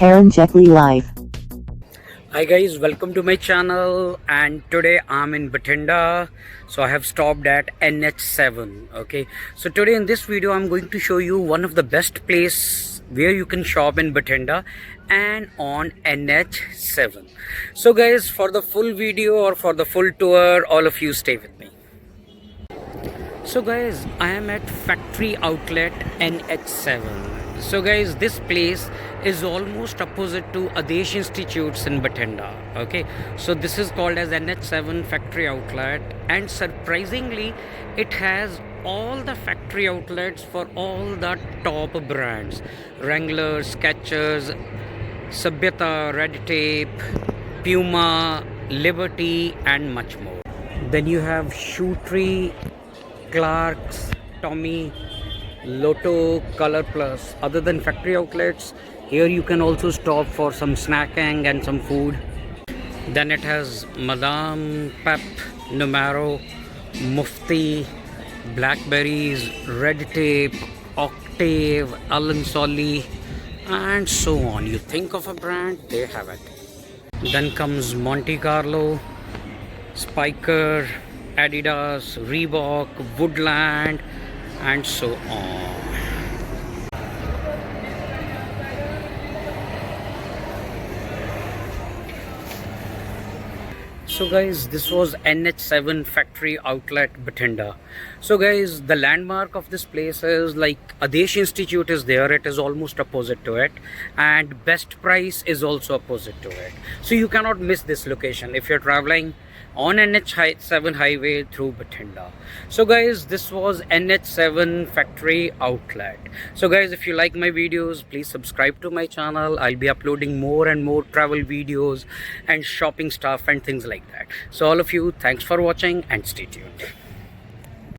Karanjetlilive. Hi guys, welcome to my channel, and today I'm in Bathinda. So I have stopped at NH7. Okay, so today in this video I'm going to show you one of the best place where you can shop in Bathinda and on NH7. So guys, for the full video or for the full tour, all of you stay with me. So guys, I am at factory outlet NH7. So guys, this place is almost opposite to Adesh Institutes in Bathinda. Okay, so this is called as NH7 factory outlet, and surprisingly it has all the factory outlets for all the top brands: Wrangler, Skechers, Sabhyata, Red Tape, Puma, Liberty, and much more. Then you have Shoe Tree, Clark's, Tommy, Lotto, Color Plus. Other than factory outlets, here you can also stop for some snacking and some food. Then it has Madame, Pep, Numero, Mufti, Blackberries, Red Tape, Octave, Alan Solly, and so on. You think of a brand, they have it. Then comes Monte Carlo, Spiker, Adidas, Reebok, Woodland, and so on. So guys, this was NH7 factory outlet Bathinda. So guys, the landmark of this place is like Adesh Institute is there. It is almost opposite to it, and Best Price is also opposite to it. So you cannot miss this location if you're traveling on NH7 highway through Bathinda. So guys, this was NH7 factory outlet. So guys, if you like my videos, please subscribe to my channel. I'll be uploading more and more travel videos and shopping stuff and things like that. So all of you, thanks for watching and stay tuned.